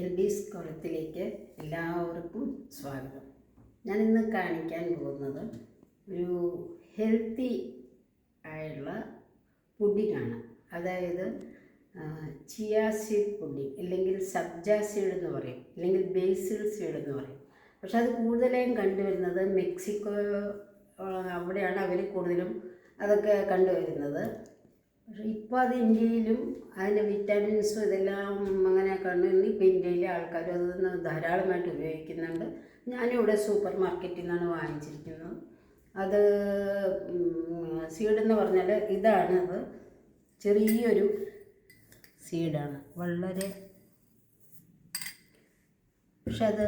എൽബീസ് കുളത്തിലേക്ക് എല്ലാവർക്കും സ്വാഗതം. ഞാനിന്ന് കാണിക്കാൻ പോകുന്നത് ഒരു ഹെൽത്തി ആയുള്ള പുഡിങ്ങാണ്. അതായത് ചിയ സീഡ് പുഡിങ്, അല്ലെങ്കിൽ സബ്ജ സീഡ് എന്ന് പറയും, അല്ലെങ്കിൽ ബേസിൽ സീഡ് എന്ന് പറയും. പക്ഷെ അത് കൂടുതലായും കണ്ടുവരുന്നത് മെക്സിക്കോ, അവിടെയാണ് അവർ കൂടുതലും അതൊക്കെ കണ്ടുവരുന്നത്. പക്ഷേ ഇപ്പോൾ അത് ഇന്ത്യയിലും അതിൻ്റെ വിറ്റാമിൻസും ഇതെല്ലാം അങ്ങനെ കണ്ടുവരുന്നു. ഇപ്പോൾ ഇന്ത്യയിലെ ആൾക്കാർ അതൊന്ന് ധാരാളമായിട്ട് ഉപയോഗിക്കുന്നുണ്ട്. ഞാനിവിടെ സൂപ്പർ മാർക്കറ്റിൽ നിന്നാണ് വാങ്ങിച്ചിരിക്കുന്നത്. അത് സീഡെന്ന് പറഞ്ഞാൽ ഇതാണ്. അത് ചെറിയൊരു സീഡാണ്, വളരെ, പക്ഷെ അത്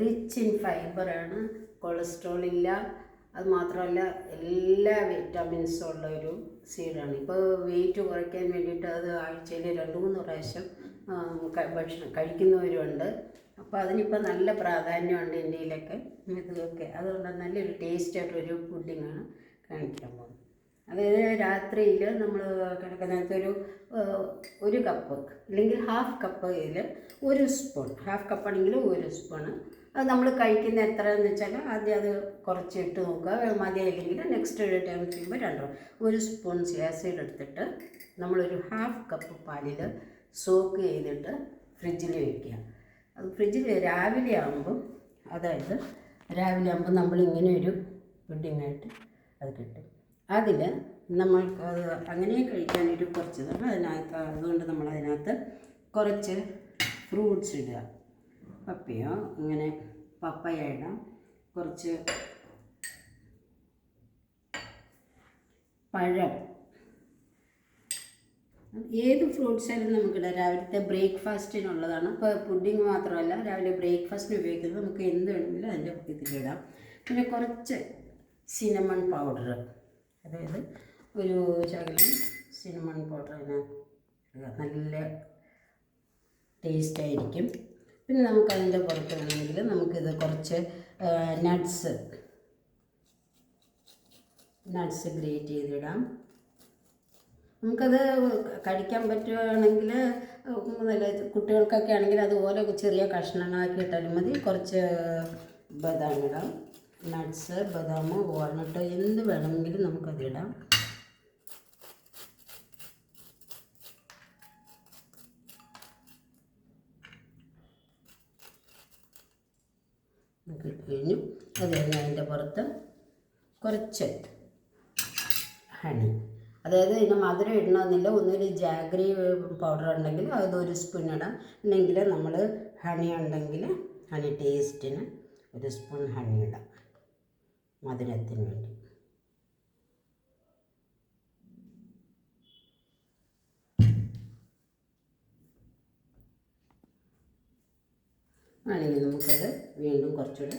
റിച്ച് ഇൻ ഫൈബറാണ്, കൊളസ്ട്രോൾ ഇല്ല. അത് മാത്രമല്ല എല്ലാ വിറ്റാമിൻസും ഉള്ള ഒരു സീഡാണ്. ഇപ്പോൾ വെയിറ്റ് കുറയ്ക്കാൻ വേണ്ടിയിട്ട് അത് ആഴ്ചയിൽ 2-3 പ്രാവശ്യം ഭക്ഷണം കഴിക്കുന്നവരുമുണ്ട്. അപ്പോൾ അതിനിപ്പോൾ നല്ല പ്രാധാന്യമുണ്ട് ഇന്ത്യയിലൊക്കെ ഇതൊക്കെ. അതുകൊണ്ട് നല്ലൊരു ടേസ്റ്റായിട്ടൊരു പുഡിങ്ങാണ് കാണിക്കാൻ പോകുന്നത്. അതായത് രാത്രിയിൽ നമ്മൾ കിടക്കുന്നിടത്ത് ഒരു കപ്പ് അല്ലെങ്കിൽ ഹാഫ് കപ്പ്, ഇതിൽ 1 സ്പൂൺ, ഹാഫ് കപ്പാണെങ്കിൽ 1 സ്പൂണ്. അത് നമ്മൾ കഴിക്കുന്ന എത്രയെന്ന് വെച്ചാൽ ആദ്യം അത് കുറച്ച് ഇട്ട് നോക്കുക. മതിയായില്ലെങ്കിൽ നെക്സ്റ്റ് ടൈം ചെയ്യുമ്പോൾ 1 സ്പൂൺ ചിയ സീഡ് എടുത്തിട്ട് നമ്മളൊരു ഹാഫ് കപ്പ് പാലിൽ സോക്ക് ചെയ്തിട്ട് ഫ്രിഡ്ജിൽ വയ്ക്കുക. അത് ഫ്രിഡ്ജിൽ രാവിലെ ആകുമ്പം, അതായത് രാവിലെ ആകുമ്പോൾ നമ്മളിങ്ങനെ ഒരു പുഡിങ്ങായിട്ട് അത് കിട്ടും. അതിൽ നമ്മൾക്ക് അത് അങ്ങനെ കഴിക്കാനൊരു കുറച്ച് അതിനകത്ത്, അതുകൊണ്ട് നമ്മളതിനകത്ത് കുറച്ച് ഫ്രൂട്ട്സ് ഇടുക. പപ്പയോ, ഇങ്ങനെ പപ്പയ ഇടാം, കുറച്ച് പഴം, ഏത് ഫ്രൂട്ട്സ് ആയാലും നമുക്കിടാം. രാവിലത്തെ ബ്രേക്ക്ഫാസ്റ്റിനുള്ളതാണ്. ഇപ്പോൾ പുഡിങ് മാത്രമല്ല, രാവിലെ ബ്രേക്ക്ഫാസ്റ്റിന് ഉപയോഗിക്കുന്നത് നമുക്ക് എന്ത് വേണമെങ്കിലും അതിൻ്റെ ഇതിലിടാം. പിന്നെ കുറച്ച് സിനമൺ പൗഡർ, അതായത് ഒരു ശകലം സിനമൺ പൗഡർ അതിനകത്ത് നല്ല ടേസ്റ്റായിരിക്കും. പിന്നെ നമുക്കതിൻ്റെ പുറത്ത് വേണമെങ്കിൽ നമുക്കിത് കുറച്ച് നട്ട്സ് ഗ്രേറ്റ് ചെയ്തിടാം. നമുക്കത് കഴിക്കാൻ പറ്റുകയാണെങ്കിൽ നല്ല, കുട്ടികൾക്കൊക്കെ ആണെങ്കിൽ അതുപോലെ ചെറിയ കഷ്ണങ്ങളാക്കി ഇട്ടാലും മതി. കുറച്ച് ബദാം ഇടാം, നട്ട്സ്, ബദാം, വാൾനട്ട്, എന്ത് വേണമെങ്കിലും നമുക്കതിടാം. കഴിഞ്ഞു. അത് കഴിഞ്ഞ് അതിൻ്റെ പുറത്ത് കുറച്ച് ഹണി, അതായത് ഇതിന് മധുരം ഇടണമെന്നില്ല. ഒന്നുകിൽ ജാഗ്രി പൗഡർ ഉണ്ടെങ്കിൽ അത് 1 സ്പൂൺ ഇടാം, അല്ലെങ്കിൽ നമ്മൾ ഹണി ഉണ്ടെങ്കിൽ ഹണി ടേസ്റ്റിന് 1 സ്പൂൺ ഹണി ഇടാം, മധുരത്തിന് വേണ്ടി. ആണെങ്കിൽ നമുക്കത് വീണ്ടും കുറച്ചുകൂടെ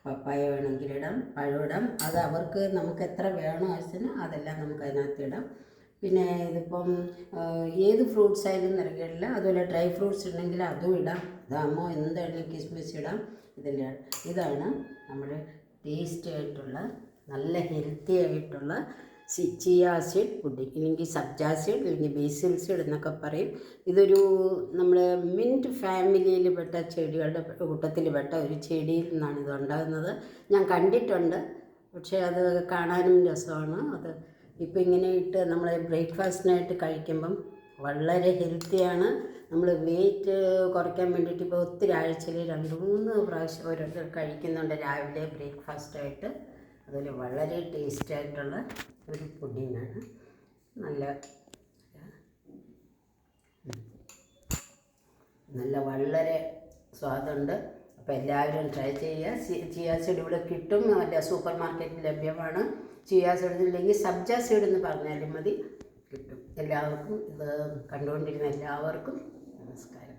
പപ്പായ വേണമെങ്കിൽ ഇടാം, പഴം ഇടാം. അത് അവർക്ക് നമുക്ക് എത്ര വേണോ ആവശ്യത്തിന് അതെല്ലാം നമുക്ക് അതിനകത്ത് ഇടാം. പിന്നെ ഇതിപ്പം ഏത് ഫ്രൂട്ട്സ് ആയാലും നിറകില്ല. അതുപോലെ ഡ്രൈ ഫ്രൂട്ട്സ് ഉണ്ടെങ്കിൽ അതും ഇടാം. ദാമോ എന്താണ്, കിസ്മിസ് ഇടാം. ഇതാണ് നമ്മുടെ ടേസ്റ്റി ആയിട്ടുള്ള, നല്ല ഹെൽത്തി ആയിട്ടുള്ള ചിയ സീഡ് പുഡിങ്, അല്ലെങ്കിൽ സബ്ജ സീഡ്, അല്ലെങ്കിൽ ബേസിൽ സീഡ് എന്നൊക്കെ പറയും. ഇതൊരു നമ്മൾ മിൻറ്റ് ഫാമിലിയിൽ പെട്ട ചെടികളുടെ കൂട്ടത്തിൽ പെട്ട ഒരു ചെടിയിൽ നിന്നാണ് ഇത് ഉണ്ടാകുന്നത്. ഞാൻ കണ്ടിട്ടുണ്ട്, പക്ഷേ അത് കാണാനും രസമാണ്. അത് ഇപ്പോൾ ഇങ്ങനെ ഇട്ട് നമ്മൾ ബ്രേക്ക്ഫാസ്റ്റിനായിട്ട് കഴിക്കുമ്പം വളരെ ഹെൽത്തിയാണ്. നമ്മൾ വെയിറ്റ് കുറയ്ക്കാൻ വേണ്ടിയിട്ട് ഇപ്പോൾ ഒത്തിരി ആഴ്ചയിൽ 2-3 പ്രാവശ്യം ഓരോരുത്തർ കഴിക്കുന്നുണ്ട് രാവിലെ ബ്രേക്ക്ഫാസ്റ്റായിട്ട്. അതുപോലെ വളരെ ടേസ്റ്റായിട്ടുള്ള ഒരു പുഡിങ്ങാണ്. വളരെ സ്വാദുണ്ട്. അപ്പോൾ എല്ലാവരും ട്രൈ ചെയ്യുക. ചിയ സീഡ് ഇവിടെ കിട്ടും, നല്ല സൂപ്പർ മാർക്കറ്റിൽ ലഭ്യമാണ്. ചിയ സീഡ് ഇല്ലെങ്കിൽ സബ്ജ സീഡ് എന്ന് പറഞ്ഞാലും മതി, കിട്ടും. എല്ലാവർക്കും ഇത് കണ്ടുകൊണ്ടിരുന്ന എല്ലാവർക്കും നമസ്കാരം.